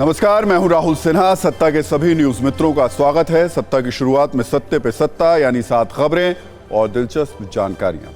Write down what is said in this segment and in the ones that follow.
नमस्कार, मैं हूं राहुल सिन्हा। सत्ता के सभी न्यूज मित्रों का स्वागत है। सत्ता की शुरुआत में सत्ते पे सत्ता, यानी 7 खबरें और दिलचस्प जानकारियां।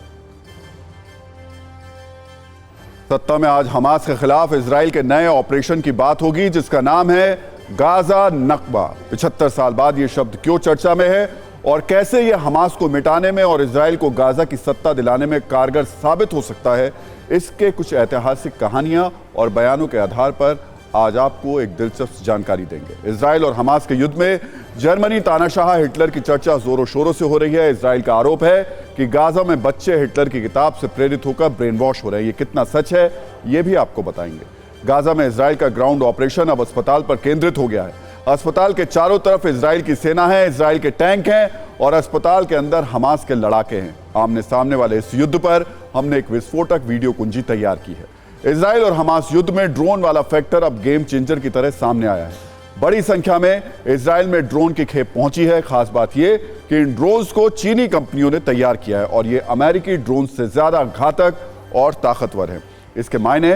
सत्ता में आज हमास के खिलाफ इजराइल के नए ऑपरेशन की बात होगी, जिसका नाम है गाजा नक्बा। 75 साल बाद यह शब्द क्यों चर्चा में है और कैसे यह हमास को मिटाने में और इजराइल को गाजा की सत्ता दिलाने में कारगर साबित हो सकता है, इसके कुछ ऐतिहासिक कहानियां और बयानों के आधार पर आज आपको एक दिलचस्प जानकारी देंगे। इजराइल और हमास के युद्ध में जर्मनी तानाशाह हिटलर की चर्चा जोरों शोरों से हो रही है। इजराइल का आरोप है कि गाजा में बच्चे हिटलर की किताब से प्रेरित होकर ब्रेन वॉश हो रहे हैं। ये कितना सच है, ये भी आपको बताएंगे। गाजा में इजराइल का ग्राउंड ऑपरेशन अब अस्पताल पर केंद्रित हो गया है। अस्पताल के चारों तरफ इजराइल की सेना है, इजराइल के टैंक हैं और अस्पताल के अंदर हमास के लड़ाके हैं। आमने सामने वाले इस युद्ध पर हमने एक विस्फोटक वीडियो कुंजी तैयार की है। इजराइल और हमास युद्ध में ड्रोन वाला फैक्टर अब गेम चेंजर की तरह सामने आया है। बड़ी संख्या में इजराइल में ड्रोन की खेप पहुंची है। खास बात यह कि इन ड्रोन्स को चीनी कंपनियों ने तैयार किया है और ये अमेरिकी ड्रोन से ज्यादा घातक और ताकतवर है। इसके मायने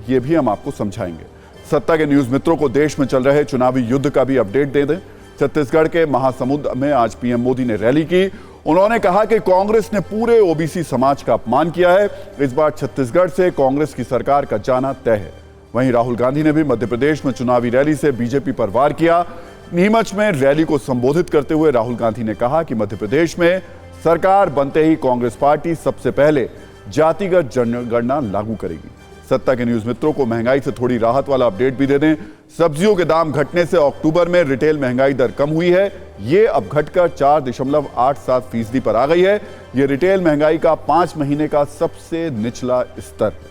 ये भी हम आपको समझाएंगे। सत्ता के न्यूज मित्रों को देश में चल रहे चुनावी युद्ध का भी अपडेट दे दें। छत्तीसगढ़ के महासमुंद में आज पीएम मोदी ने रैली की। उन्होंने कहा कि कांग्रेस ने पूरे ओबीसी समाज का अपमान किया है। इस बार छत्तीसगढ़ से कांग्रेस की सरकार का जाना तय है। वहीं राहुल गांधी ने भी मध्य प्रदेश में चुनावी रैली से बीजेपी पर वार किया। नीमच में रैली को संबोधित करते हुए राहुल गांधी ने कहा कि मध्य प्रदेश में सरकार बनते ही कांग्रेस पार्टी सबसे पहले जातिगत जनगणना लागू करेगी। सत्ता के न्यूज मित्रों को महंगाई से थोड़ी राहत वाला अपडेट भी दे दें। सब्जियों के दाम घटने से अक्टूबर में रिटेल महंगाई दर कम हुई है। ये अब घटकर 4.87% पर आ गई है। ये रिटेल महंगाई का 5 महीने का सबसे निचला स्तर है।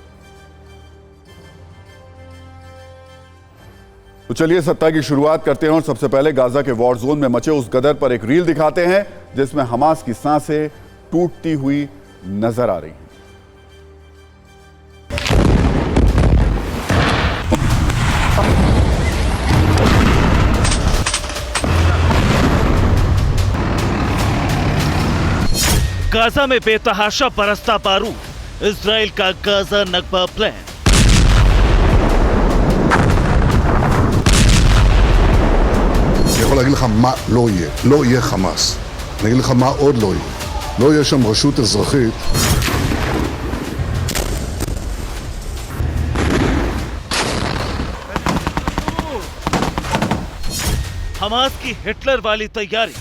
तो चलिए सत्ता की शुरुआत करते हैं और सबसे पहले गाजा के वॉर जोन में मचे उस गदर पर एक रील दिखाते हैं, जिसमें हमास की सांसें टूटती हुई नजर आ रही हैं। गाजा में बेतहाशा बरसता बारूद, इजराइल का गाजा नक्बा प्लान। אני יכול להגיד לך מה לא יהיה. לא יהיה חמאס. אני אגיד לך מה עוד לא יהיה. לא יהיה שם רשות אזרחית. हमास की हिटलर वाली तैयारी,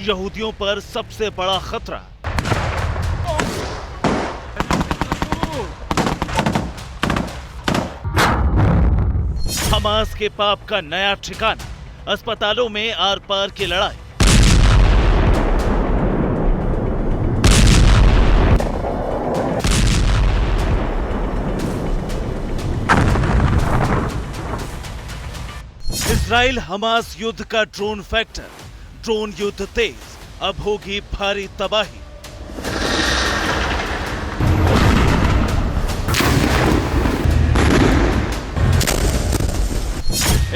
यहूदियों पर सबसे बड़ा खतरा। हमास के पाप का नया ठिकाना, अस्पतालों में आर पार की लड़ाई। इजराइल हमास युद्ध का ड्रोन फैक्टर, ड्रोन युद्ध तेज, अब होगी भारी तबाही।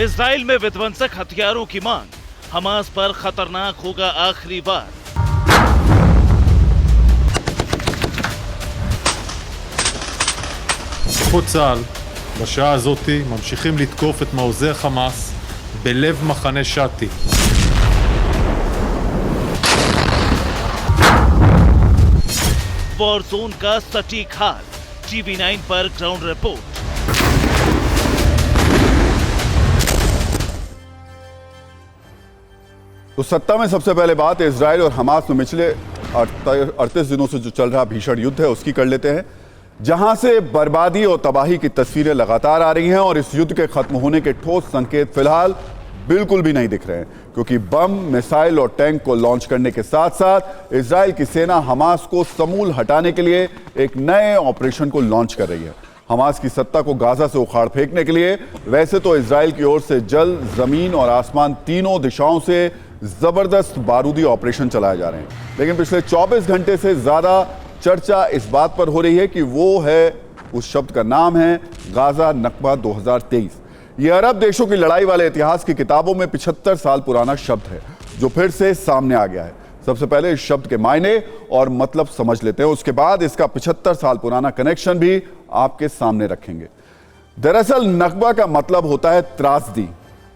इजराइल में विध्वंसक हथियारों की मांग, हमास पर खतरनाक होगा आखिरी वार। כוחות צה"ל בשעה הזאת ממשיכים לתקוף את מעוזי חמאס בלב מחנה שתי. वॉर जोन का सटीक हाल, टीवी9 पर ग्राउंड रिपोर्ट। तो सत्ता में सबसे पहले बात इजराइल और हमास में पिछले 38 दिनों से जो चल रहा भीषण युद्ध है उसकी कर लेते हैं, जहां से बर्बादी और तबाही की तस्वीरें लगातार आ रही हैं और इस युद्ध के खत्म होने के ठोस संकेत फिलहाल बिल्कुल भी नहीं दिख रहे हैं, क्योंकि बम, मिसाइल और टैंक को लॉन्च करने के साथ साथ इजराइल की सेना हमास को समूल हटाने के लिए एक नए ऑपरेशन को लॉन्च कर रही है। हमास की सत्ता को गाजा से उखाड़ फेंकने के लिए वैसे तो इजराइल की ओर से जल, जमीन और आसमान तीनों दिशाओं से जबरदस्त बारूदी ऑपरेशन चलाए जा रहे हैं, लेकिन पिछले 24 घंटे से ज्यादा चर्चा इस बात पर हो रही है कि वो है, उस शब्द का नाम है गाजा नक्बा 2023। यह अरब देशों की लड़ाई वाले इतिहास की किताबों में 75 साल पुराना शब्द है जो फिर से सामने आ गया है। सबसे पहले इस शब्द के मायने और मतलब समझ लेते हैं, उसके बाद इसका 75 साल पुराना कनेक्शन भी आपके सामने रखेंगे। दरअसल नक्बा का मतलब होता है त्रासदी।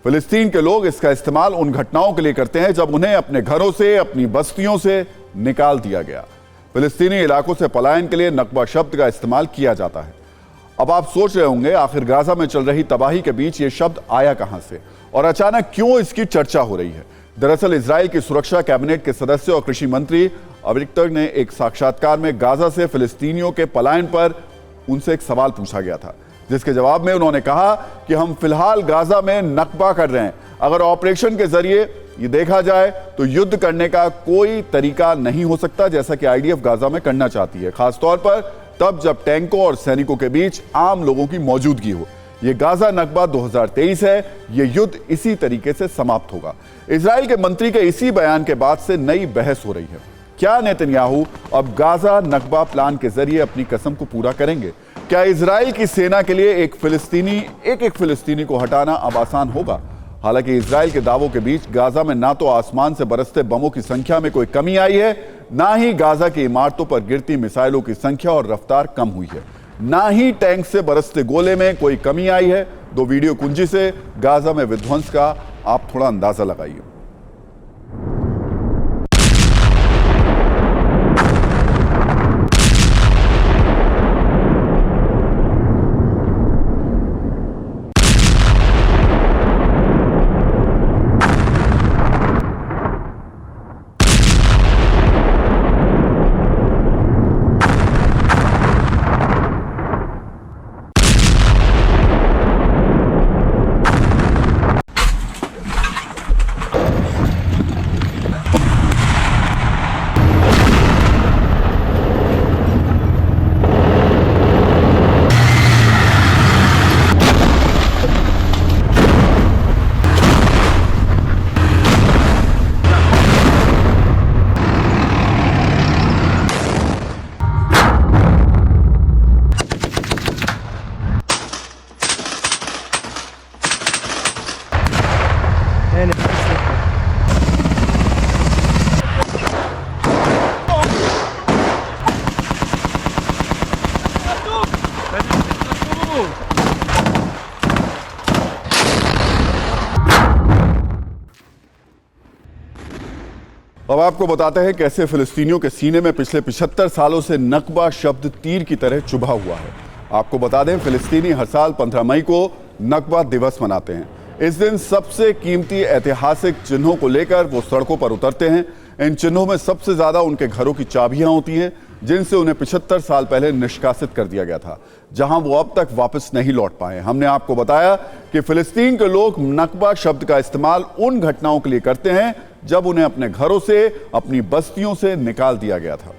फिलिस्तीन के लोग इसका इस्तेमाल उन घटनाओं के लिए करते हैं जब उन्हें अपने घरों से, अपनी बस्तियों से निकाल दिया गया। फिलिस्तीनी इलाकों से पलायन के लिए नक्बा शब्द का इस्तेमाल किया जाता है। अब आप सोच रहे होंगे आखिर गाजा में चल रही तबाही के बीच ये शब्द आया कहां से और अचानक क्यों इसकी चर्चा हो रही है। दरअसल इजराइल की सुरक्षा कैबिनेट के सदस्य और कृषि मंत्री अविक्टर ने एक साक्षात्कार में गाजा से फिलिस्तीनियों के पलायन पर उनसे एक सवाल पूछा गया था, जिसके जवाब में उन्होंने कहा कि हम फिलहाल गाजा में नक्बा कर रहे हैं। अगर ऑपरेशन के जरिए ये देखा जाए तो युद्ध करने का कोई तरीका नहीं हो सकता जैसा कि आईडीएफ गाजा में करना चाहती है, खासतौर पर तब जब टैंकों और सैनिकों के बीच आम लोगों की मौजूदगी हो। यह गाजा नक्बा 2023 है। यह युद्ध इसी तरीके से समाप्त होगा। इजराइल के मंत्री के इसी बयान के बाद से नई बहस हो रही है। क्या नेतन्याहू अब गाजा नक्बा प्लान के जरिए अपनी कसम को पूरा करेंगे? क्या इजराइल की सेना के लिए एक फिलिस्तीनी को हटाना अब आसान होगा? हालांकि इजराइल के दावों के बीच गाजा में ना तो आसमान से बरसते बमों की संख्या में कोई कमी आई है, ना ही गाजा की इमारतों पर गिरती मिसाइलों की संख्या और रफ्तार कम हुई है, ना ही टैंक से बरसते गोले में कोई कमी आई है। दो वीडियो कुंजी से गाजा में विध्वंस का आप थोड़ा अंदाजा लगाइए। अब आपको बताते हैं कैसे फिलिस्तीनियों के सीने में पिछले 75 सालों से नक्बा शब्द तीर की तरह चुभा हुआ है। आपको बता दें, फिलिस्तीनी हर साल 15 मई को नक्बा दिवस मनाते हैं। इस दिन सबसे कीमती ऐतिहासिक चिन्हों को लेकर वो सड़कों पर उतरते हैं। इन चिन्हों में सबसे ज्यादा उनके घरों की चाबियां होती हैं, जिनसे उन्हें 75 साल पहले निष्कासित कर दिया गया था, जहां वो अब तक वापस नहीं लौट पाए। हमने आपको बताया कि फिलिस्तीन के लोग नक्बा शब्द का इस्तेमाल उन घटनाओं के लिए करते हैं जब उन्हें अपने घरों से, अपनी बस्तियों से निकाल दिया गया था।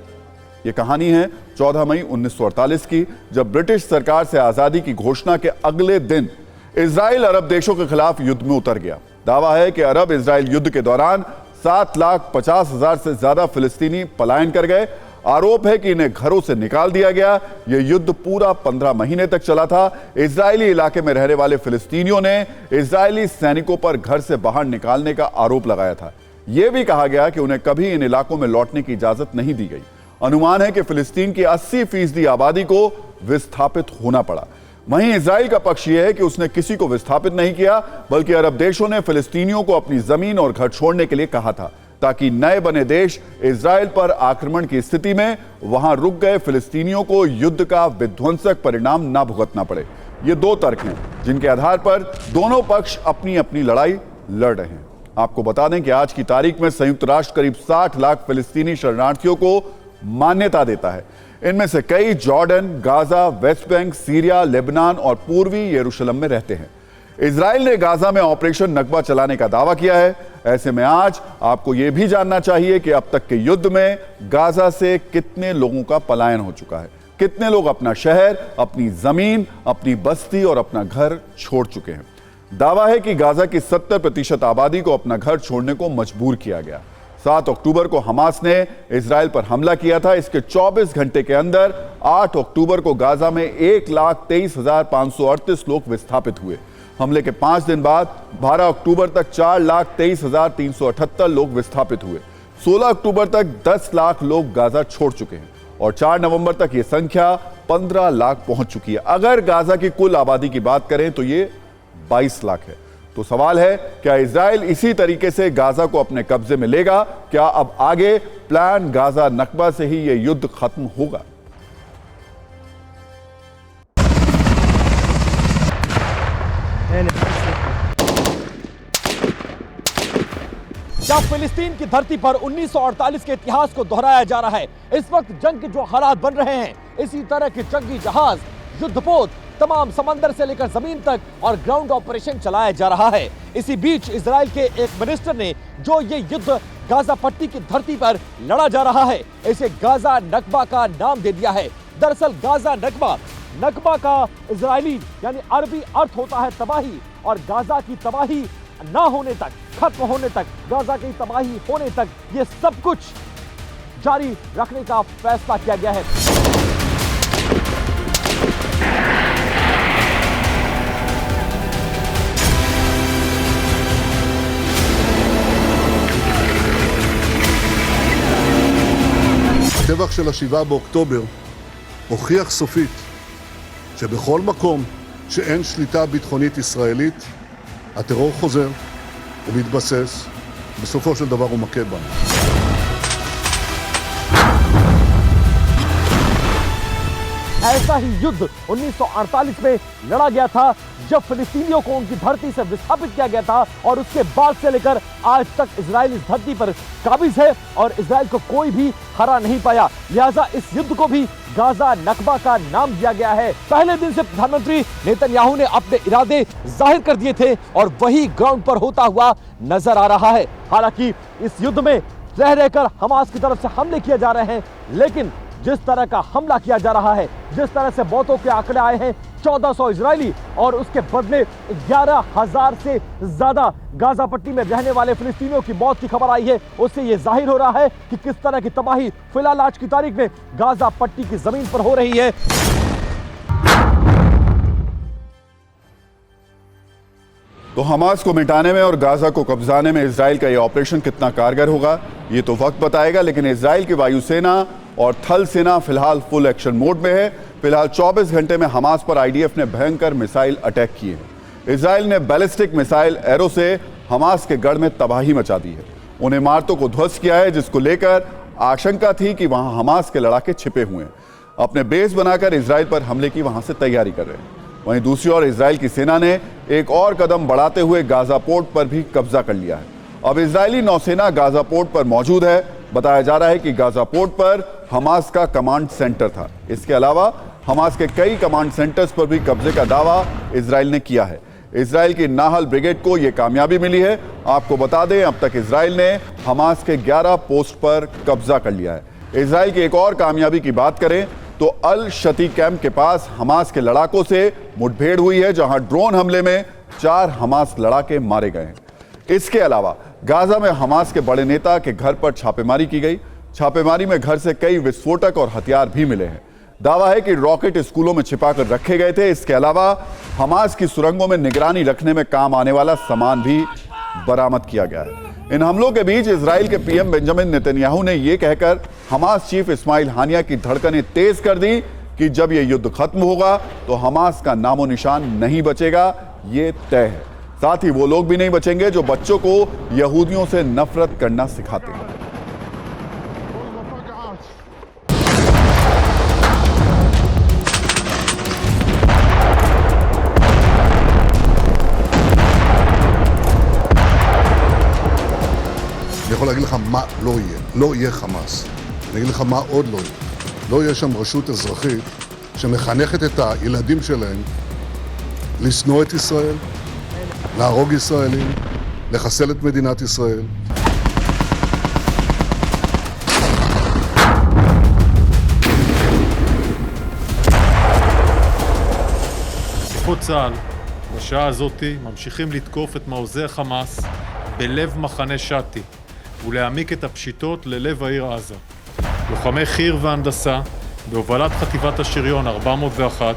यह कहानी है 14 मई 1948 की, जब ब्रिटिश सरकार से आजादी की घोषणा के अगले दिन इजराइल अरब देशों के खिलाफ युद्ध में उतर गया। दावा है कि अरब इजराइल युद्ध के दौरान 7,50,000 से ज्यादा फिलिस्तीनी पलायन कर गए। आरोप है कि इन्हें घरों से निकाल दिया गया। यह युद्ध पूरा 15 महीने तक चला था। इजरायली इलाके में रहने वाले फिलिस्तीनियों ने इजरायली सैनिकों पर घर से बाहर निकालने का आरोप लगाया था। यह भी कहा गया कि उन्हें कभी इन इलाकों में लौटने की इजाजत नहीं दी गई। अनुमान है कि फिलिस्तीन की 80% आबादी को विस्थापित होना पड़ा। वहीं इजराइल का पक्ष यह है कि उसने किसी को विस्थापित नहीं किया, बल्कि अरब देशों ने फिलिस्तीनियों को अपनी जमीन और घर छोड़ने के लिए कहा था, ताकि नए बने देश इजराइल पर आक्रमण की स्थिति में वहां रुक गए फिलिस्तीनियों को युद्ध का विध्वंसक परिणाम ना भुगतना पड़े। ये दो तर्क हैं जिनके आधार पर दोनों पक्ष अपनी अपनी लड़ाई लड़ रहे हैं। आपको बता दें कि आज की तारीख में संयुक्त राष्ट्र करीब 60 लाख फिलिस्तीनी शरणार्थियों को मान्यता देता है। इनमें से कई Jordan, Gaza, West Bank, Syria, Lebanon और पूर्वी यरूशलेम में रहते हैं। इजराइल ने गाजा में ऑपरेशन नक्बा चलाने का दावा किया है। ऐसे में आज आपको यह भी जानना चाहिए कि अब तक के युद्ध में गाजा से कितने लोगों का पलायन हो चुका है, कितने लोग अपना शहर, अपनी जमीन, अपनी बस्ती और अपना घर छोड़ चुके हैं। दावा है कि गाजा की 70% आबादी को अपना घर छोड़ने को मजबूर किया गया। 7 अक्टूबर को हमास ने इजराइल पर हमला किया था। इसके 24 घंटे के अंदर 8 अक्टूबर को गाजा में 1,23,538 लोग विस्थापित हुए। हमले के 5 दिन बाद 12 अक्टूबर तक 4,23,378 लोग विस्थापित हुए। 16 अक्टूबर तक 10 लाख लोग गाजा छोड़ चुके हैं और 4 नवंबर तक यह संख्या 15 लाख पहुंच चुकी है। अगर गाजा की कुल आबादी की बात करें तो यह 22 लाख है। तो सवाल है, क्या इजराइल इसी तरीके से गाजा को अपने कब्जे में लेगा? क्या अब आगे प्लान गाजा नक्बा से ही यह युद्ध खत्म होगा? जब फिलिस्तीन की धरती पर 1948 के इतिहास को दोहराया जा रहा है, इस वक्त जंग के जो हालात बन रहे हैं, इसी तरह के जंगी जहाज, युद्धपोत तमाम समंदर से लेकर जमीन तक और ग्राउंड ऑपरेशन चलाया जा रहा है। इसी बीच इजराइल के एक मिनिस्टर ने जो ये युद्ध गाजा पट्टी की धरती पर लड़ा जा रहा है, इसे गाजा नक्बा का नाम दे दिया है। दरअसल गाजा नक्बा का इजरायली यानी अरबी अर्थ होता है तबाही, और गाजा की तबाही ना होने तक, खत्म होने तक, गाजा की तबाही होने तक ये सब कुछ जारी रखने का फैसला किया गया है। הטבח של 7 באוקטובר הוכיח סופית שבכל מקום שאין שליטה ביטחונית ישראלית, הטרור חוזר ומתבסס, בסופו של דבר הוא מכה בנו. ऐसा ही युद्ध 1948 में लड़ा गया था, जब फिलिस्तीनियों को उनकी धरती से विस्थापित किया गया था, और उसके बाद से लेकर आज तक इजराइल इस धरती पर काबिज है और इजराइल को कोई भी हरा नहीं पाया। लिहाजा इस युद्ध को भी गाजा नक्बा का नाम दिया गया है। पहले दिन से प्रधानमंत्री नेतन्याहू ने अपने इरादे जाहिर कर दिए थे और वही ग्राउंड पर होता हुआ नजर आ रहा है। हालांकि इस युद्ध में रह रहकर हमास की तरफ से हमले किए जा रहे हैं, लेकिन जिस तरह का हमला किया जा रहा है, जिस तरह से मौतों के आंकड़े आए हैं 1400 इजरायली और उसके बदले 11,000 से ज्यादा गाजा पट्टी में रहने वाले फिलिस्तीनियों की मौत की खबर आई है, उससे यह जाहिर हो रहा है कि किस तरह की तबाही फिलहाल आज की तारीख में गाजा पट्टी की जमीन पर हो रही है। तो हमास को मिटाने में और गाजा को कब्जाने में इजराइल का यह ऑपरेशन कितना कारगर होगा, ये तो वक्त बताएगा। लेकिन इजराइल की वायुसेना और थल सेना फिलहाल फुल एक्शन मोड में है। फिलहाल 24 घंटे में हमास पर आईडीएफ ने भयंकर मिसाइल अटैक किए हैं। इजराइल ने बैलिस्टिक मिसाइल एरो से हमास के गढ़ में तबाही मचा दी है। उन्हें इमारतों को ध्वस्त किया है, जिसको लेकर आशंका थी कि वहां हमास के लड़ाके छिपे हुए हैं। अपने बेस बनाकर इजराइल पर हमले की वहां से तैयारी कर रहे हैं। वहीं दूसरी ओर इजराइल की सेना ने एक और कदम बढ़ाते हुए गाजा पोर्ट पर भी कब्जा कर लिया है। अब इजरायली नौसेना गाजा पोर्ट पर मौजूद है। बताया जा रहा है कि गाजा पोर्ट पर हमास का कमांड सेंटर था। इसके अलावा हमास के कई कमांड सेंटर्स पर भी कब्जे का दावा इजराइल ने किया है। इजराइल की नाहल ब्रिगेड को यह कामयाबी मिली है। आपको बता दें, अब तक इजराइल ने हमास के 11 पोस्ट पर कब्जा कर लिया है। इजराइल की एक और कामयाबी की बात करें तो अल शती कैंप के पास हमास के लड़ाकों से मुठभेड़ हुई है, जहां ड्रोन हमले में 4 हमास लड़ाके मारे गए हैं। इसके अलावा गाजा में हमास के बड़े नेता के घर पर छापेमारी की गई। छापेमारी में घर से कई विस्फोटक और हथियार भी मिले हैं। दावा है कि रॉकेट स्कूलों में छिपाकर रखे गए थे। इसके अलावा हमास की सुरंगों में निगरानी रखने में काम आने वाला सामान भी बरामद किया गया है। इन हमलों के बीच इजराइल के पीएम बेंजामिन नेतन्याहू ने यह कहकर हमास चीफ इस्माइल हानिया की धड़कनें तेज कर दी कि जब यह युद्ध खत्म होगा तो हमास का नामो निशान नहीं बचेगा, ये तय है। साथ ही वो लोग भी नहीं बचेंगे जो बच्चों को यहूदियों से नफरत करना सिखाते हैं। אני יכול להגיד לך מה לא יהיה. לא יהיה חמאס. אני אגיד לך מה עוד לא יהיה. לא יהיה שם רשות אזרחית שמחנכת את הילדים שלהם לשנוא את ישראל, להרוג ישראלים, לחסל את מדינת ישראל. כוחות צה"ל בשעה הזאת ממשיכים לתקוף את מעוזי החמאס בלב מחנה שתי ולהעמיק את הפשיטות ללב העיר עזה. לוחמי חי"ר והנדסה בהובלת חטיבת השריון 401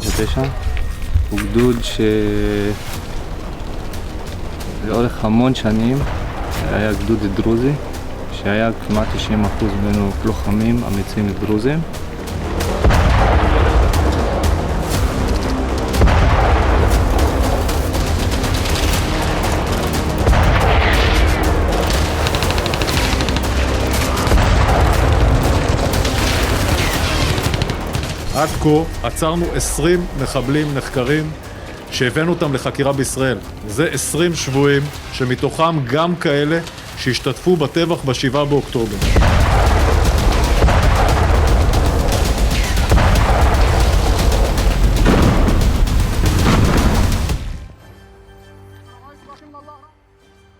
9, הוא גדוד שלאורך המון שנים היה גדוד דרוזי, שהיה כמעט 90% ממנו לוחמים אמיצים דרוזים. עד כה עצרנו 20 מחבלים נחקרים שהבאנו אותם לחקירה בישראל. זה 20 שבויים שמתוכם גם כאלה שהשתתפו בטבח ב7 באוקטובר.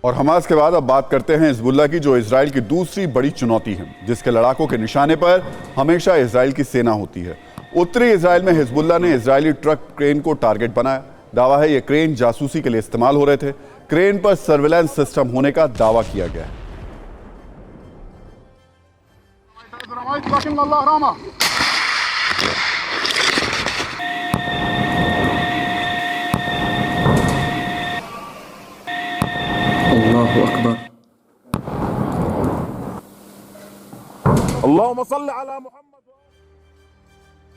और हमास के बाद अब बात करते हैं हिजबुल्लाह की, जो इजराइल की दूसरी बड़ी चुनौती है, जिसके लड़ाकों के निशाने पर हमेशा इजराइल की सेना होती है। उत्तरी इजराइल में हिजबुल्लाह ने इजरायली ट्रक क्रेन को टारगेट बनाया। दावा है ये क्रेन जासूसी के लिए इस्तेमाल हो रहे थे। क्रेन पर सर्विलांस सिस्टम होने का दावा किया गया है। अल्लाहु अकबर।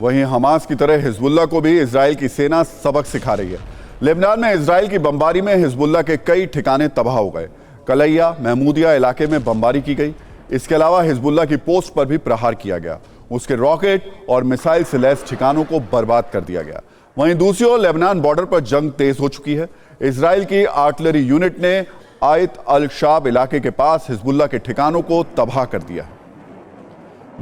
वहीं हमास की तरह हिजबुल्लाह को भी इजराइल की सेना सबक सिखा रही है। लेबनान में इजराइल की बमबारी में हिजबुल्लाह के कई ठिकाने तबाह हो गए। कलैया महमूदिया इलाके में बमबारी की गई। इसके अलावा हिजबुल्लाह की पोस्ट पर भी प्रहार किया गया। उसके रॉकेट और मिसाइल से लैस ठिकानों को बर्बाद कर दिया गया। वहीं दूसरी ओर लेबनान बॉर्डर पर जंग तेज हो चुकी है। इजराइल की आर्टिलरी यूनिट ने आयत अल शाब इलाके के पास हिजबुल्लाह के ठिकानों को तबाह कर दिया।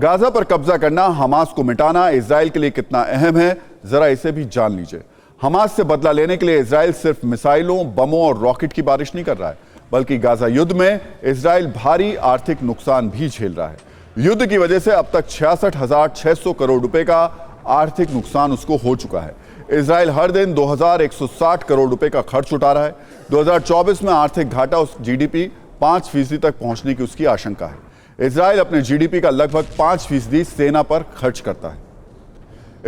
गाजा पर कब्जा करना, हमास को मिटाना इजराइल के लिए कितना अहम है, जरा इसे भी जान लीजिए। हमास से बदला लेने के लिए इजराइल सिर्फ मिसाइलों, बमों और रॉकेट की बारिश नहीं कर रहा है, बल्कि गाजा युद्ध में इजराइल भारी आर्थिक नुकसान भी झेल रहा है। युद्ध की वजह से अब तक 66,600 करोड़ रुपए का आर्थिक नुकसान उसको हो चुका है। इजराइल हर दिन 2,160 करोड़ रुपए का खर्च उठा रहा है। 2024 में आर्थिक घाटा उस जीडीपी 5% तक पहुंचने की उसकी आशंका है। इजराइल अपने जीडीपी का लगभग 5% सेना पर खर्च करता है।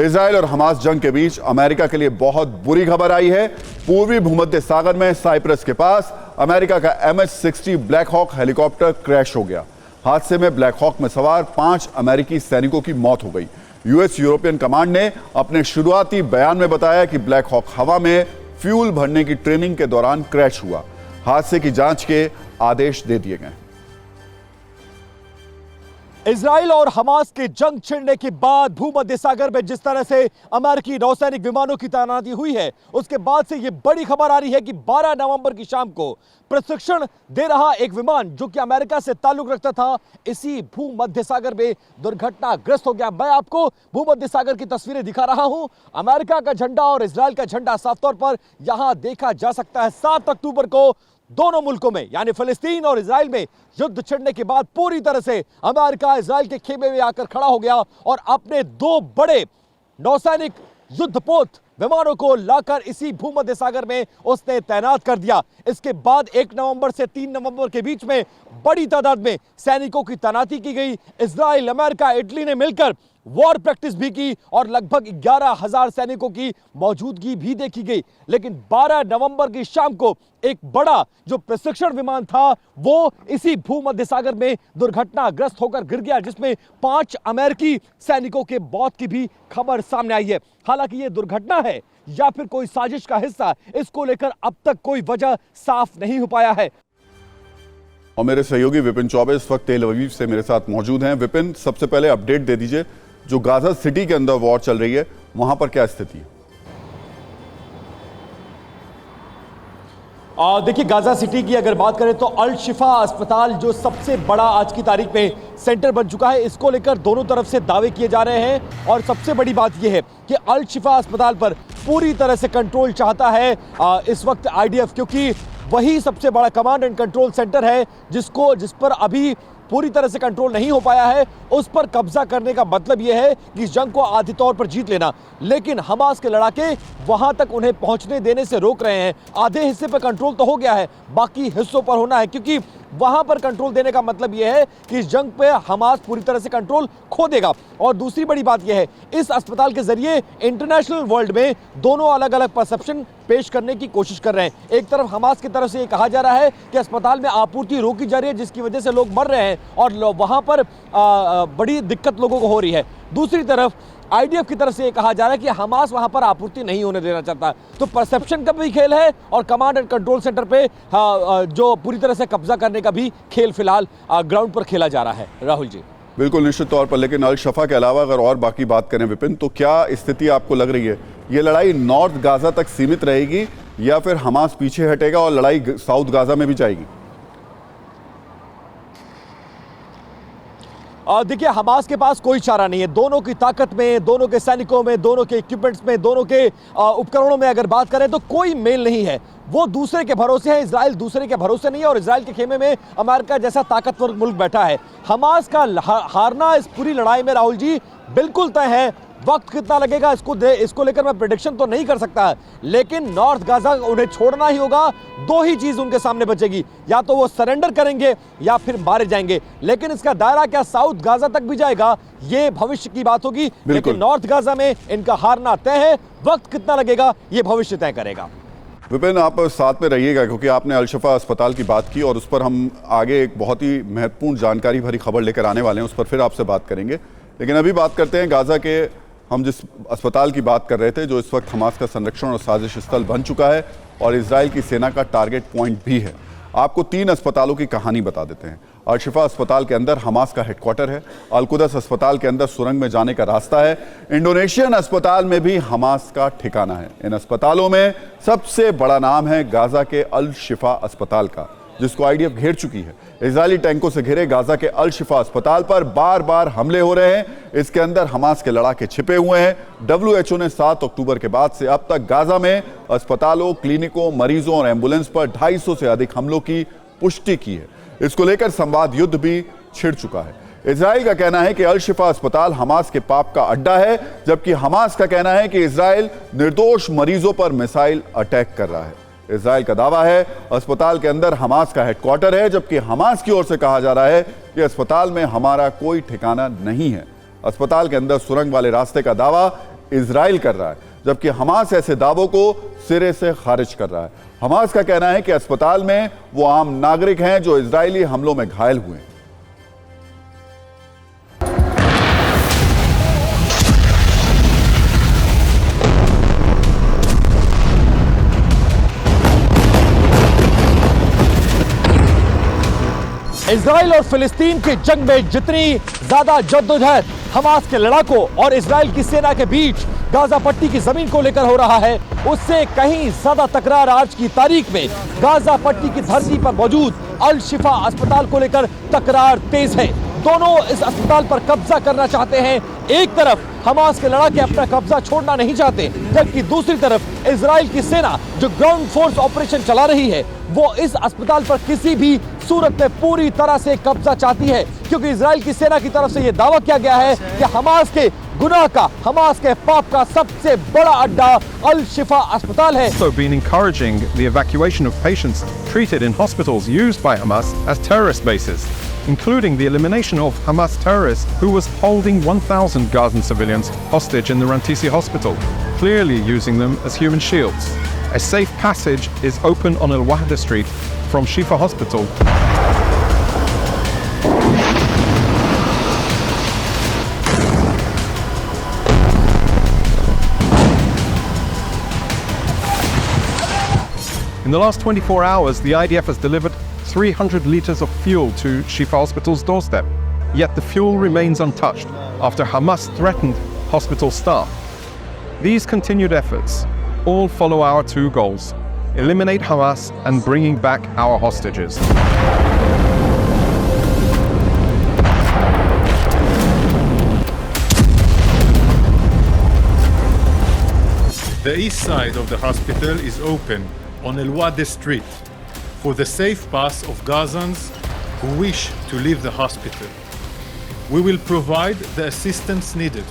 इजराइल और हमास जंग के बीच अमेरिका के लिए बहुत बुरी खबर आई है। पूर्वी भूमध्य सागर में साइप्रस के पास अमेरिका का MH-60 Black Hawk helicopter crash हो गया। हादसे में ब्लैक हॉक में सवार 5 अमेरिकी सैनिकों की मौत हो गई। यूएस यूरोपियन कमांड ने अपने शुरुआती बयान में बताया कि ब्लैक हॉक हवा में फ्यूल भरने की ट्रेनिंग के दौरान क्रैश हुआ। हादसे की जांच के आदेश दे दिए गए। इजराइल और हमास के जंग छिड़ने के बाद भूमध्य सागर में जिस तरह से अमेरिकी नौसैनिक विमानों की तैनाती हुई है, उसके बाद से यह बड़ी खबर आ रही है कि 12 नवंबर की शाम को प्रशिक्षण दे रहा एक विमान जो कि अमेरिका से ताल्लुक रखता था, इसी भूमध्य सागर में दुर्घटनाग्रस्त हो गया। मैं आपको भूमध्य सागर की तस्वीरें दिखा रहा हूं। अमेरिका का झंडा और इजराइल का झंडा साफ तौर पर यहां देखा जा सकता है। 7 अक्टूबर को दोनों मुल्कों में यानी फिलिस्तीन और इजराइल में युद्ध छिड़ने के बाद पूरी तरह से अमेरिका इजराइल के खेमे में आकर खड़ा हो गया और अपने 2 बड़े नौसैनिक युद्धपोत विमानों को लाकर इसी भूमध्य सागर में उसने तैनात कर दिया। इसके बाद 1 नवंबर से 3 नवंबर के बीच में बड़ी तादाद में सैनिकों की तैनाती की गई। इजराइल, अमेरिका, इटली ने मिलकर वॉर प्रैक्टिस भी की और लगभग 11,000 सैनिकों की मौजूदगी भी देखी गई। लेकिन 12 नवंबर की शाम को एक बड़ा जो प्रशिक्षण विमान था वो इसी भूमध्य सागर में दुर्घटनाग्रस्त होकर गिर गया, जिसमें 5 अमेरिकी सैनिकों के मौत की भी खबर सामने आई है। हालांकि ये दुर्घटना है या फिर कोई साजिश का हिस्सा, इसको लेकर अब तक कोई वजह साफ नहीं हो पाया है। और मेरे सहयोगी विपिन चौबे इस वक्त तेल अवीव से मेरे साथ मौजूद हैं। विपिन, सबसे पहले अपडेट दे दीजिए, जो गाजा सिटी के अंदर वॉर चल रही है वहां पर क्या स्थिति है? देखिए, गाजा सिटी की अगर बात करें तो अल शिफा अस्पताल जो सबसे बड़ा आज की तारीख में सेंटर बन चुका है, इसको लेकर दोनों तरफ से दावे किए जा रहे हैं। और सबसे बड़ी बात यह है कि अल शिफा अस्पताल पर पूरी तरह से कंट्रोल चाहता है इस वक्त IDF, क्योंकि वही सबसे बड़ा कमांड एंड कंट्रोल सेंटर है जिस पर अभी पूरी तरह से कंट्रोल नहीं हो पाया है। उस पर कब्जा करने का मतलब यह है कि इस जंग को आधी तौर पर जीत लेना। लेकिन हमास के लड़ाके वहां तक उन्हें पहुंचने देने से रोक रहे हैं। आधे हिस्से पर कंट्रोल तो हो गया है, बाकी हिस्सों पर होना है, क्योंकि वहां पर कंट्रोल देने का मतलब यह है कि इस जंग पे हमास पूरी तरह से कंट्रोल खो देगा। और दूसरी बड़ी बात यह है, इस अस्पताल के जरिए इंटरनेशनल वर्ल्ड में दोनों अलग अलग परसेप्शन पेश करने की कोशिश कर रहे हैं। एक तरफ हमास की तरफ से ये कहा जा रहा है कि अस्पताल में आपूर्ति रोकी जा रही है, जिसकी वजह से लोग मर रहे हैं और वहां पर बड़ी दिक्कत लोगों को हो रही है। दूसरी तरफ आईडीएफ की तरफ से ये कहा जा रहा है कि हमास वहां पर आपूर्ति नहीं होने देना चाहता। तो परसेप्शन का भी खेल है और कमांड एंड कंट्रोल सेंटर पे जो पूरी तरह से कब्जा करने का भी खेल फिलहाल ग्राउंड पर खेला जा रहा है। राहुल जी, बिल्कुल निश्चित तौर पर, लेकिन अल शिफा के अलावा अगर और बाकी बात करें विपिन, तो क्या स्थिति आपको लग रही है ये लड़ाई नॉर्थ गाजा तक सीमित रहेगी या फिर हमास पीछे हटेगा और लड़ाई साउथ गाजा में भी जाएगी? देखिए, हमास के पास कोई चारा नहीं है। दोनों की ताकत में, दोनों के सैनिकों में, दोनों के इक्विपमेंट्स में, दोनों के उपकरणों में अगर बात करें तो कोई मेल नहीं है। वो दूसरे के भरोसे है, इजराइल दूसरे के भरोसे नहीं है और इजराइल के खेमे में अमेरिका जैसा ताकतवर मुल्क बैठा है। हमास का हारना इस पूरी लड़ाई में राहुल जी बिल्कुल तय है। वक्त कितना लगेगा इसको लेकर मैं प्रेडिक्शन तो नहीं कर सकता, लेकिन नॉर्थ गाजा उन्हें छोड़ना ही होगा। दो ही चीज उनके सामने बचेगी, या तो वो सरेंडर करेंगे या फिर मारे जाएंगे। लेकिन इसका दायरा क्या साउथ गाजा तक भी जाएगा, ये भविष्य की बात होगी। लेकिन नॉर्थ गाजा में इनका हारना तय है। वक्त कितना लगेगा ये भविष्य तय करेगा। विपिन, आप साथ में रहिएगा क्योंकि आपने अल शिफा अस्पताल की बात की और उस पर हम आगे एक बहुत ही महत्वपूर्ण जानकारी भरी खबर लेकर आने वाले हैं, उस पर फिर आपसे बात करेंगे। लेकिन अभी बात करते हैं गाजा के, हम जिस अस्पताल की बात कर रहे थे जो इस वक्त हमास का संरक्षण और साजिश स्थल बन चुका है और इजराइल की सेना का टारगेट पॉइंट भी है। आपको 3 अस्पतालों की कहानी बता देते हैं। अल शिफा अस्पताल के अंदर हमास का हेडक्वार्टर है। अल कुदस अस्पताल के अंदर सुरंग में जाने का रास्ता है। इंडोनेशियन अस्पताल में भी हमास का ठिकाना है। इन अस्पतालों में सबसे बड़ा नाम है गाजा के अल शिफा अस्पताल का, जिसको आईडीएफ घेर चुकी है। इजरायली टैंकों से घिरे गाजा के अल शिफा अस्पताल पर बार बार हमले हो रहे हैं। इसके अंदर हमास के लड़ाके छिपे हुए हैं। WHO ने 7 अक्टूबर के बाद से अब तक गाजा में अस्पतालों, क्लिनिकों, मरीजों और एम्बुलेंस पर 250 से अधिक हमलों की पुष्टि की है। इसको लेकर संवाद युद्ध भी छिड़ चुका है। इजराइल का कहना है कि अल शिफा अस्पताल हमास के पाप का अड्डा है, जबकि हमास का कहना है कि इजराइल निर्दोष मरीजों पर मिसाइल अटैक कर रहा है। इजराइल का दावा है अस्पताल के अंदर हमास का हेडक्वार्टर है, जबकि हमास की ओर से कहा जा रहा है कि अस्पताल में हमारा कोई ठिकाना नहीं है। अस्पताल के अंदर सुरंग वाले रास्ते का दावा इजराइल कर रहा है, जबकि हमास ऐसे दावों को सिरे से खारिज कर रहा है। हमास का कहना है कि अस्पताल में वो आम नागरिक हैं जो इजरायली हमलों में घायल हुए हैं। इजराइल और फिलिस्तीन की जंग में जितनी ज्यादा जद्दोजहद हमास के लड़ाकों और इजराइल की सेना के बीच गाजा पट्टी की जमीन को लेकर हो रहा है, उससे कहीं ज्यादा तकरार आज की तारीख में गाजा पट्टी की धरती पर मौजूद अल शिफा अस्पताल को लेकर तकरार तेज है। दोनों इस अस्पताल पर कब्जा करना चाहते हैं। एक तरफ हमास के लड़ाके अपना कब्जा छोड़ना नहीं चाहते, जबकि दूसरी तरफ इजराइल की सेना जो ग्राउंड फोर्स ऑपरेशन चला रही है वो इस अस्पताल पर किसी भी सूरत में पूरी तरह से कब्जा चाहती है, क्योंकि इजराइल की सेना की तरफ से यह दावा किया गया है कि हमास के गुनाह का, हमास के पाप का सबसे बड़ा अड्डा अल शिफा अस्पताल है। Also been encouraging the evacuation of patients treated in hospitals used by Hamas as terrorist bases, including the elimination of Hamas terrorists who was holding 1,000 Gazan civilians hostage in the Rantisi hospital, clearly using them as human shields. A safe passage is open on Al Wahda Street from Shifa Hospital. In the last 24 hours, the IDF has delivered 300 liters of fuel to Shifa Hospital's doorstep. Yet the fuel remains untouched after Hamas threatened hospital staff. These continued efforts all follow our 2 goals: eliminate Hamas and bringing back our hostages. The east side of the hospital is open on El Wadi Street for the safe pass of Gazans who wish to leave the hospital. We will provide the assistance needed.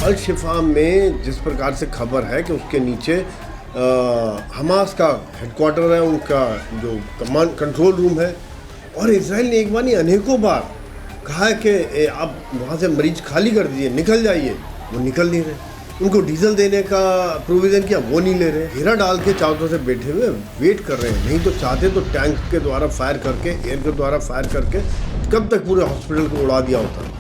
अल अल शिफा में जिस प्रकार से खबर है कि उसके नीचे Hamas का हेडक्वार्टर है, उनका जो कमांड कंट्रोल रूम है, और इजराइल ने एक बार नहीं अनेकों बार कहा है कि आप वहाँ से मरीज खाली कर दीजिए, निकल जाइए। वो निकल नहीं रहे। उनको डीजल देने का प्रोविज़न किया, वो नहीं ले रहे। घेरा डाल के चारों से बैठे हुए वेट कर रहे हैं। नहीं तो चाहते तो टैंक के द्वारा फायर करके, एयर के द्वारा फायर करके कब तक पूरे हॉस्पिटल को उड़ा दिया होता।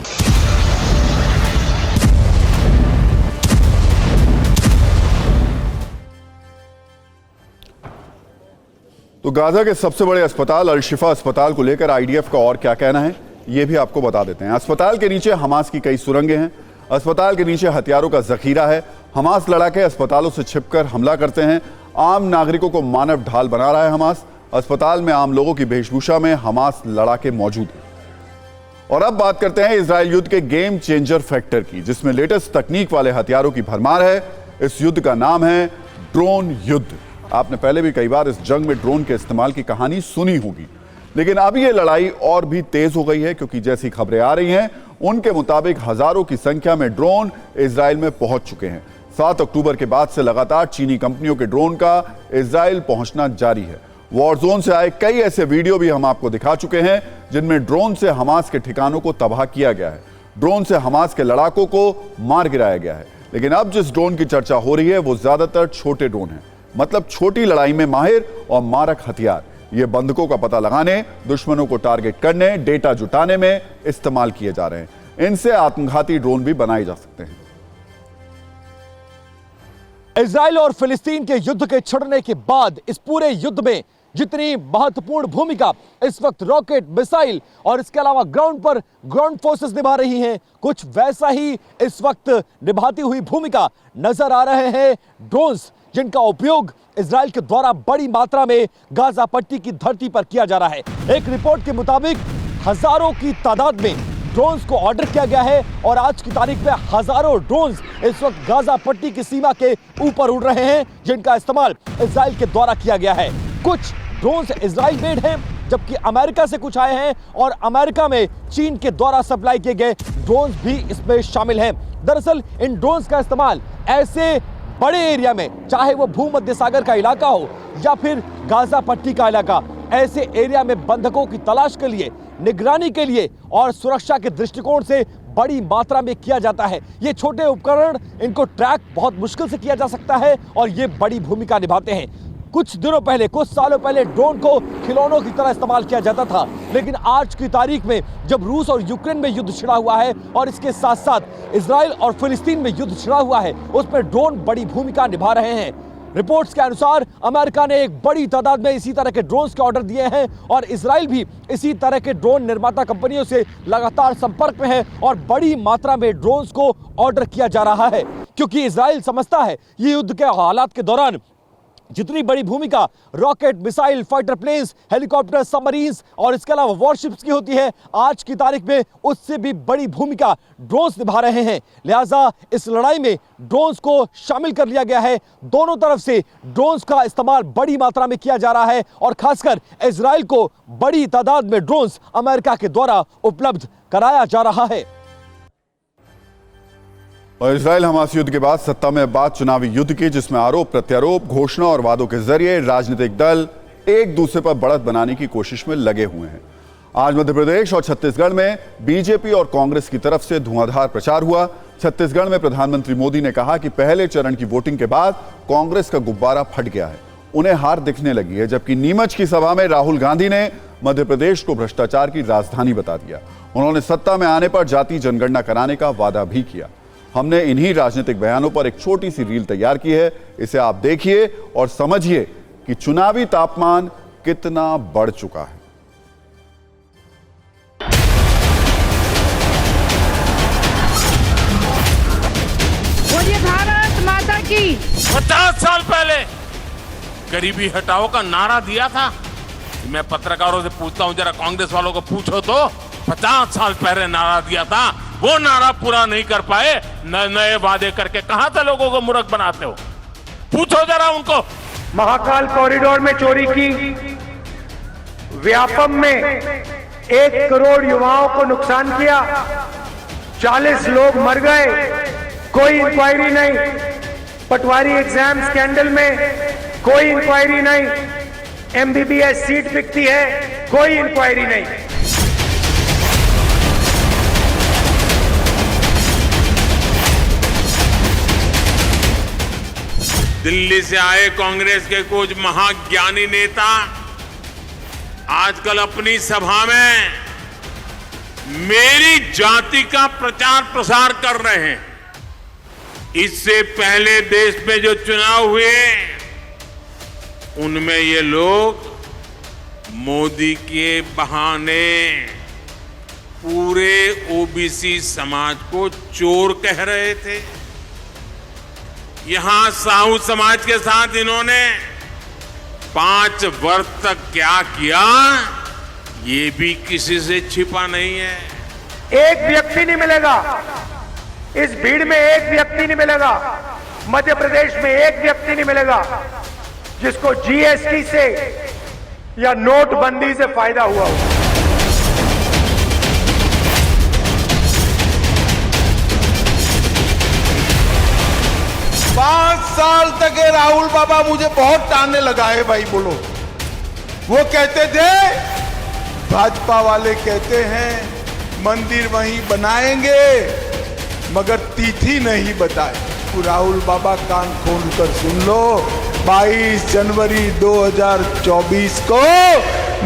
तो गाजा के सबसे बड़े अस्पताल अल शिफा अस्पताल को लेकर आईडीएफ का और क्या कहना है, ये भी आपको बता देते हैं। अस्पताल के नीचे हमास की कई सुरंगें हैं। अस्पताल के नीचे हथियारों का जखीरा है। हमास लड़ाके अस्पतालों से छिपकर हमला करते हैं। आम नागरिकों को मानव ढाल बना रहा है हमास। अस्पताल में आम लोगों की वेशभूषा में हमास लड़ाके मौजूद हैं। और अब बात करते हैं इजरायल युद्ध के गेम चेंजर फैक्टर की, जिसमें लेटेस्ट तकनीक वाले हथियारों की भरमार है। इस युद्ध का नाम है ड्रोन युद्ध। आपने पहले भी कई बार इस जंग में ड्रोन के इस्तेमाल की कहानी सुनी होगी, लेकिन अब यह लड़ाई और भी तेज हो गई है, क्योंकि जैसी खबरें आ रही हैं उनके मुताबिक हजारों की संख्या में ड्रोन इजरायल में पहुंच चुके हैं। 7 अक्टूबर के बाद से लगातार चीनी कंपनियों के ड्रोन का इजरायल पहुंचना जारी है। वॉर जोन से आए कई ऐसे वीडियो भी हम आपको दिखा चुके हैं जिनमें ड्रोन से हमास के ठिकानों को तबाह किया गया है। ड्रोन से हमास के लड़ाकों को मार गिराया गया है। लेकिन अब जिस ड्रोन की चर्चा हो रही है वो ज्यादातर छोटे ड्रोन हैं, मतलब छोटी लड़ाई में माहिर और मारक हथियार। ये बंधकों का पता लगाने, दुश्मनों को टारगेट करने, डेटा जुटाने में इस्तेमाल किए जा रहे हैं। इनसे आत्मघाती ड्रोन भी बनाए जा सकते हैं। इजराइल और फिलिस्तीन के युद्ध के छिड़ने के बाद इस पूरे युद्ध में जितनी महत्वपूर्ण भूमिका इस वक्त रॉकेट, मिसाइल और इसके अलावा ग्राउंड पर ग्राउंड फोर्सेस निभा रही हैं, कुछ वैसा ही इस वक्त निभाती हुई भूमिका नजर आ रहे हैं ड्रोन्स, जिनका उपयोग इजराइल के द्वारा बड़ी मात्रा में गाजा पट्टी की धरती पर किया जा रहा है। एक रिपोर्ट के मुताबिक हजारों की तादाद में ड्रोन्स को ऑर्डर किया गया है और आज की तारीख में हजारों ड्रोन्स इस वक्त गाजा पट्टी की सीमा के ऊपर उड़ रहे हैं, जिनका इस्तेमाल इजराइल के द्वारा किया गया है। कुछ ड्रोन्स इजराइल मेड हैं, जबकि अमेरिका से कुछ आए हैं और अमेरिका में चीन के द्वारा सप्लाई किए गए ड्रोन्स भी इसमें शामिल हैं। दरअसल इन ड्रोन्स का इस्तेमाल ऐसे बड़े एरिया में, चाहे वो भूमध्य सागर का इलाका हो या फिर गाजा पट्टी का इलाका, ऐसे एरिया में बंधकों की तलाश के लिए, निगरानी के लिए और सुरक्षा के दृष्टिकोण से बड़ी मात्रा में किया जाता है। ये छोटे उपकरण, इनको ट्रैक बहुत मुश्किल से किया जा सकता है और ये बड़ी भूमिका निभाते हैं। कुछ दिनों पहले, कुछ सालों पहले ड्रोन को खिलौनों की तरह इस्तेमाल किया जाता था, लेकिन आज की तारीख में जब रूस और यूक्रेन में युद्ध छिड़ा हुआ है और इसके साथ साथ इजराइल और फिलिस्तीन में युद्ध छिड़ा हुआ है, उसमें ड्रोन बड़ी भूमिका निभा रहे हैं। रिपोर्ट्स के अनुसार अमेरिका ने एक बड़ी तादाद में इसी तरह के ड्रोन्स के ऑर्डर दिए हैं और इजराइल भी इसी तरह के ड्रोन निर्माता कंपनियों से लगातार संपर्क में है और बड़ी मात्रा में ड्रोन्स को ऑर्डर किया जा रहा है, क्योंकि इजराइल समझता है ये युद्ध के हालात के दौरान जितनी बड़ी भूमिका rocket, missile, fighter planes, helicopter, submarines और इसके अलावा वॉरशिप्स की होती है, आज की तारीख में उससे भी बड़ी भूमिका ड्रोन्स निभा रहे हैं। लिहाजा इस लड़ाई में ड्रोन्स को शामिल कर लिया गया है। दोनों तरफ से ड्रोन्स का इस्तेमाल बड़ी मात्रा में किया जा रहा है और खासकर इजराइल को बड़ी तादाद में ड्रोन्स अमेरिका के द्वारा उपलब्ध कराया जा रहा है। और इजराइल हमास युद्ध के बाद सत्ता में बात चुनावी युद्ध की, जिसमें आरोप प्रत्यारोप, घोषणा और वादों के जरिए राजनीतिक दल एक दूसरे पर बढ़त बनाने की कोशिश में लगे हुए हैं। आज मध्य प्रदेश और छत्तीसगढ़ में बीजेपी और कांग्रेस की तरफ से धुआंधार प्रचार हुआ। छत्तीसगढ़ में प्रधानमंत्री मोदी ने कहा कि पहले चरण की वोटिंग के बाद कांग्रेस का गुब्बारा फट गया है, उन्हें हार दिखने लगी है। जबकि नीमच की सभा में राहुल गांधी ने मध्य प्रदेश को भ्रष्टाचार की राजधानी बता दिया। उन्होंने सत्ता में आने पर जाति जनगणना कराने का वादा भी किया। हमने इन्हीं राजनीतिक बयानों पर एक छोटी सी रील तैयार की है, इसे आप देखिए और समझिए कि चुनावी तापमान कितना बढ़ चुका है। बोलिए भारत माता की। 50 साल पहले गरीबी हटाओ का नारा दिया था। मैं पत्रकारों से पूछता हूं, जरा कांग्रेस वालों को पूछो तो, 50 साल पहले नारा दिया था, वो नारा पूरा नहीं कर पाए, नए वादे करके कहां से लोगों को मूर्ख बनाते हो? पूछो जरा उनको। महाकाल कॉरिडोर में चोरी की, व्यापम में 1 करोड़ युवाओं को नुकसान किया, 40 लोग मर गए, कोई इंक्वायरी नहीं। पटवारी एग्जाम स्कैंडल में कोई इंक्वायरी नहीं। एमबीबीएस सीट बिकती है, कोई इंक्वायरी नहीं। दिल्ली से आए कांग्रेस के कुछ महाज्ञानी नेता आजकल अपनी सभा में मेरी जाति का प्रचार प्रसार कर रहे हैं। इससे पहले देश में जो चुनाव हुए उनमें ये लोग मोदी के बहाने पूरे ओबीसी समाज को चोर कह रहे थे। यहां साहू समाज के साथ इन्होंने 5 वर्ष तक क्या किया, ये भी किसी से छिपा नहीं है। एक व्यक्ति नहीं मिलेगा इस भीड़ में, एक व्यक्ति नहीं मिलेगा मध्य प्रदेश में, एक व्यक्ति नहीं मिलेगा जिसको जीएसटी से या नोटबंदी से फायदा हुआ हो। 5 साल तक ये राहुल बाबा मुझे बहुत ताने लगाए भाई। बोलो, वो कहते थे, भाजपा वाले कहते हैं मंदिर वहीं बनाएंगे मगर तिथि नहीं बताए। तो राहुल बाबा कान खोल कर सुन लो, 22 जनवरी 2024 को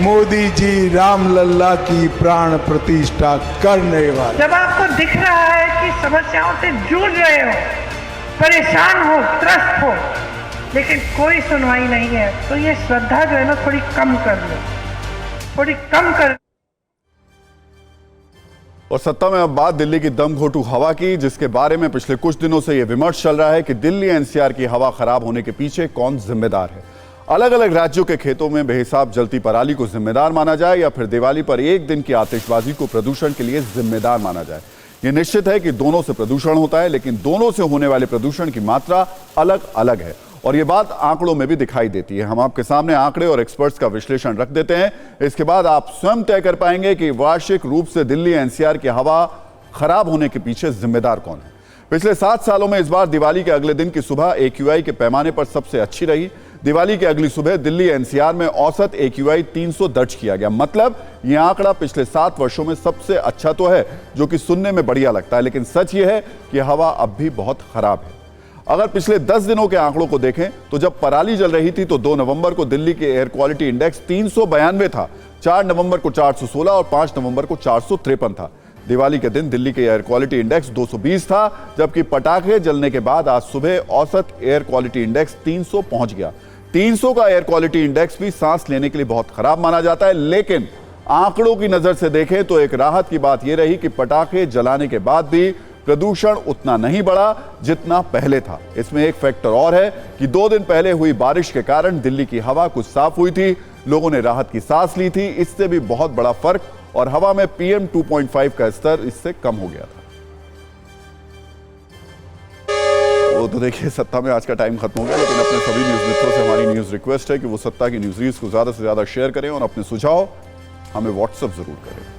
मोदी जी रामलला की प्राण प्रतिष्ठा करने वाले। जब आपको दिख रहा है कि समस्याओं से जूझ रहे हो, परेशान हो, त्रस्त हो, लेकिन कोई सुनवाई नहीं है, तो ये श्रद्धा जो है ना थोड़ी कम कर लो, थोड़ी कम कर। और सत्ता में अब बात दिल्ली की दम घोटू हवा की, जिसके बारे में पिछले कुछ दिनों से यह विमर्श चल रहा है कि दिल्ली एनसीआर की हवा खराब होने के पीछे कौन जिम्मेदार है। अलग अलग राज्यों के खेतों में बेहिसाब जलती पराली को जिम्मेदार माना जाए या फिर दिवाली पर एक दिन की आतिशबाजी को प्रदूषण के लिए जिम्मेदार माना जाए। यह निश्चित है कि दोनों से प्रदूषण होता है, लेकिन दोनों से होने वाले प्रदूषण की मात्रा अलग अलग है और यह बात आंकड़ों में भी दिखाई देती है। हम आपके सामने आंकड़े और एक्सपर्ट्स का विश्लेषण रख देते हैं, इसके बाद आप स्वयं तय कर पाएंगे कि वार्षिक रूप से दिल्ली एनसीआर की हवा खराब होने के पीछे जिम्मेदार कौन है। पिछले 7 सालों में इस बार दिवाली के अगले दिन की सुबह AQI के पैमाने पर सबसे अच्छी रही। दिवाली की अगली सुबह दिल्ली एनसीआर में औसत AQI 300 दर्ज किया गया। मतलब यह आंकड़ा पिछले 7 वर्षों में सबसे अच्छा तो है, जो कि सुनने में बढ़िया लगता है, लेकिन सच यह है कि हवा अब भी बहुत खराब है। अगर पिछले 10 दिनों के आंकड़ों को देखें तो जब पराली जल रही थी तो 2 नवंबर को दिल्ली के एयर क्वालिटी इंडेक्स 392 था, 4 नवंबर को 416 और 5 नवंबर को 453 था। दिवाली के दिन दिल्ली के एयर क्वालिटी इंडेक्स 220 था, जबकि पटाखे जलने के बाद आज सुबह औसत एयर क्वालिटी इंडेक्स 300 पहुंच गया। 300 का एयर क्वालिटी इंडेक्स भी सांस लेने के लिए बहुत खराब माना जाता है, लेकिन आंकड़ों की नजर से देखें तो एक राहत की बात यह रही कि पटाखे जलाने के बाद भी प्रदूषण उतना नहीं बढ़ा जितना पहले था। इसमें एक फैक्टर और है कि 2 दिन पहले हुई बारिश के कारण दिल्ली की हवा कुछ साफ हुई थी, लोगों ने राहत की सांस ली थी, इससे भी बहुत बड़ा फर्क, और हवा में PM 2.5 का स्तर इससे कम हो गया था। वो तो देखिए, सत्ता में आज का टाइम खत्म हो गया, लेकिन अपने सभी न्यूज मित्रों से हमारी न्यूज रिक्वेस्ट है कि वो सत्ता की न्यूज रील्स को ज्यादा से ज्यादा शेयर करें और अपने सुझाव हमें व्हाट्सएप जरूर करें।